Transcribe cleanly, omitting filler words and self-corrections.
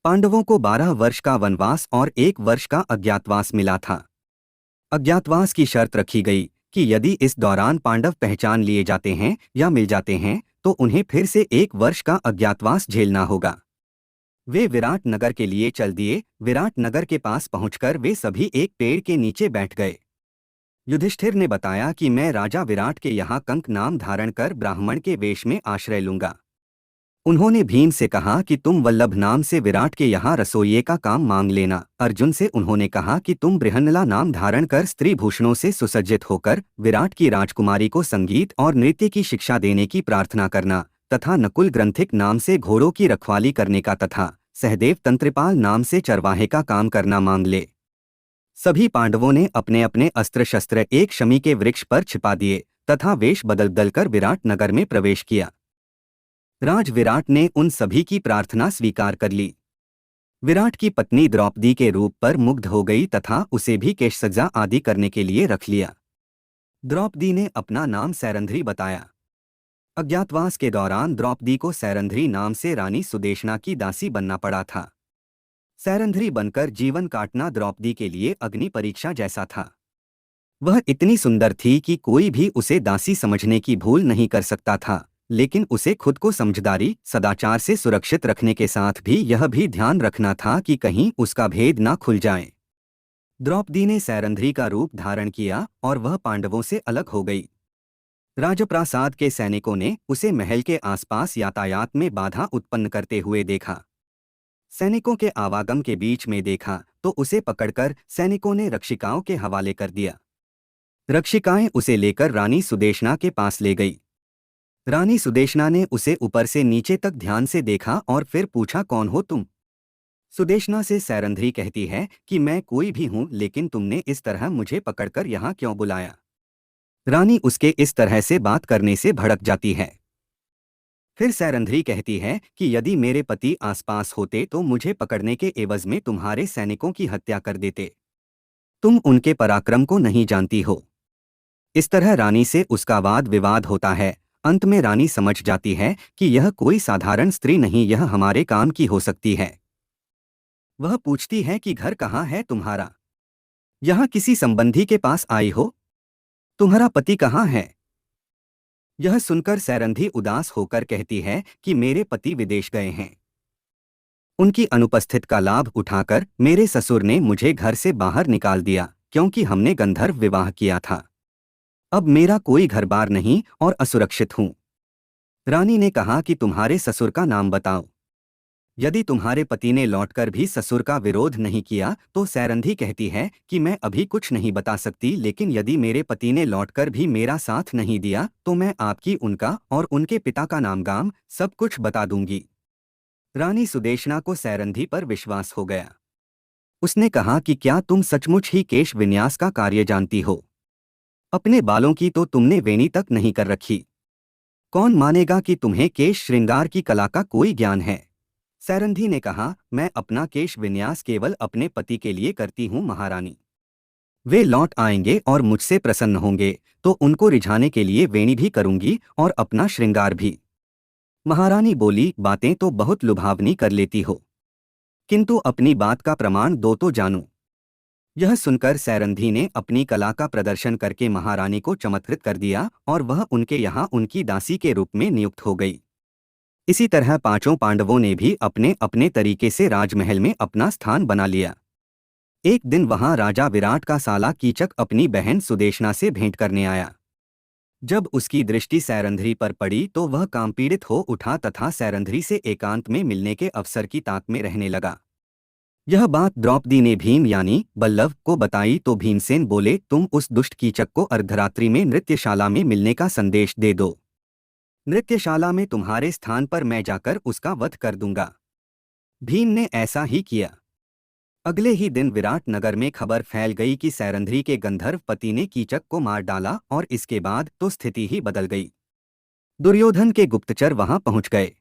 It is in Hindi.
पांडवों को 12 वर्ष का वनवास और 1 वर्ष का अज्ञातवास मिला था। अज्ञातवास की शर्त रखी गई कि यदि इस दौरान पांडव पहचान लिए जाते हैं या मिल जाते हैं तो उन्हें फिर से 1 वर्ष का अज्ञातवास झेलना होगा। वे विराट नगर के लिए चल दिए। विराट नगर के पास पहुंचकर वे सभी एक पेड़ के नीचे बैठ गए। युधिष्ठिर ने बताया कि मैं राजा विराट के यहाँ कंक नाम धारण कर ब्राह्मण के वेश में आश्रय लूंगा। उन्होंने भीम से कहा कि तुम वल्लभ नाम से विराट के यहाँ रसोइये का काम मांग लेना। अर्जुन से उन्होंने कहा कि तुम बृहन्नला नाम धारण कर स्त्री भूषणों से सुसज्जित होकर विराट की राजकुमारी को संगीत और नृत्य की शिक्षा देने की प्रार्थना करना तथा नकुल ग्रंथिक नाम से घोड़ों की रखवाली करने का तथा सहदेव तंत्रिपाल नाम से चरवाहे का काम करना मांग ले। सभी पांडवों ने अपने अपने अस्त्र शस्त्र एक शमी के वृक्ष पर छिपा दिए तथा वेश बदल कर विराट नगर में प्रवेश किया। राज विराट ने उन सभी की प्रार्थना स्वीकार कर ली। विराट की पत्नी द्रौपदी के रूप पर मुग्ध हो गई तथा उसे भी केशसज्जा आदि करने के लिए रख लिया। द्रौपदी ने अपना नाम सैरंध्री बताया। अज्ञातवास के दौरान द्रौपदी को सैरंध्री नाम से रानी सुदेशना की दासी बनना पड़ा था। सैरंध्री बनकर जीवन काटना द्रौपदी के लिए अग्नि परीक्षा जैसा था। वह इतनी सुंदर थी कि कोई भी उसे दासी समझने की भूल नहीं कर सकता था, लेकिन उसे खुद को समझदारी सदाचार से सुरक्षित रखने के साथ भी यह भी ध्यान रखना था कि कहीं उसका भेद ना खुल जाए। द्रौपदी ने सैरंध्री का रूप धारण किया और वह पांडवों से अलग हो गई। राजप्रासाद के सैनिकों ने उसे महल के आसपास यातायात में बाधा उत्पन्न करते हुए देखा। सैनिकों के आवागम के बीच में देखा तो उसे पकड़कर सैनिकों ने रक्षिकाओं के हवाले कर दिया। रक्षिकाएं उसे लेकर रानी सुदेशना के पास ले गई। रानी सुदेशना ने उसे ऊपर से नीचे तक ध्यान से देखा और फिर पूछा, कौन हो तुम? सुदेशना से सैरंध्री कहती है कि मैं कोई भी हूं, लेकिन तुमने इस तरह मुझे पकड़कर यहाँ क्यों बुलाया? रानी उसके इस तरह से बात करने से भड़क जाती है। फिर सैरंध्री कहती है कि यदि मेरे पति आसपास होते तो मुझे पकड़ने के एवज में तुम्हारे सैनिकों की हत्या कर देते। तुम उनके पराक्रम को नहीं जानती हो। इस तरह रानी से उसका वाद विवाद होता है। अंत में रानी समझ जाती है कि यह कोई साधारण स्त्री नहीं, यह हमारे काम की हो सकती है। वह पूछती है कि घर कहाँ है तुम्हारा? यहाँ किसी संबंधी के पास आई हो? तुम्हारा पति कहाँ है? यह सुनकर सैरंध्री उदास होकर कहती है कि मेरे पति विदेश गए हैं। उनकी अनुपस्थित का लाभ उठाकर मेरे ससुर ने मुझे घर से बाहर निकाल दिया, क्योंकि हमने गंधर्व विवाह किया था। अब मेरा कोई घर बार नहीं और असुरक्षित हूं। रानी ने कहा कि तुम्हारे ससुर का नाम बताओ। यदि तुम्हारे पति ने लौटकर भी ससुर का विरोध नहीं किया तो सैरंध्री कहती है कि मैं अभी कुछ नहीं बता सकती, लेकिन यदि मेरे पति ने लौटकर भी मेरा साथ नहीं दिया तो मैं आपकी, उनका और उनके पिता का नाम गाम सब कुछ बता दूंगी। रानी सुदेशना को सैरंध्री पर विश्वास हो गया। उसने कहा कि क्या तुम सचमुच ही केश विन्यास का कार्य जानती हो? अपने बालों की तो तुमने वेणी तक नहीं कर रखी। कौन मानेगा कि तुम्हें केश श्रृंगार की कला का कोई ज्ञान है? सैरंध्री ने कहा, मैं अपना केश विन्यास केवल अपने पति के लिए करती हूँ महारानी। वे लौट आएंगे और मुझसे प्रसन्न होंगे तो उनको रिझाने के लिए वेणी भी करूंगी और अपना श्रृंगार भी। महारानी बोली, बातें तो बहुत लुभावनी कर लेती हो, किंतु अपनी बात का प्रमाण दो तो जानूं। यह सुनकर सैरंध्री ने अपनी कला का प्रदर्शन करके महारानी को चमत्कृत कर दिया और वह उनके यहाँ उनकी दासी के रूप में नियुक्त हो गई। इसी तरह पांचों पांडवों ने भी अपने अपने तरीके से राजमहल में अपना स्थान बना लिया। एक दिन वहां राजा विराट का साला कीचक अपनी बहन सुदेशना से भेंट करने आया। जब उसकी दृष्टि सैरंध्री पर पड़ी तो वह कामपीड़ित हो उठा तथा सैरंध्री से एकांत में मिलने के अवसर की ताक में रहने लगा। यह बात द्रौपदी ने भीम यानी बल्लभ को बताई तो भीमसेन बोले, तुम उस दुष्ट कीचक को अर्धरात्रि में नृत्यशाला में मिलने का संदेश दे दो। नृत्यशाला में तुम्हारे स्थान पर मैं जाकर उसका वध कर दूंगा। भीम ने ऐसा ही किया। अगले ही दिन विराट नगर में खबर फैल गई कि सैरंध्री के गंधर्व पति ने कीचक को मार डाला और इसके बाद तो स्थिति ही बदल गई। दुर्योधन के गुप्तचर वहां पहुंच गए।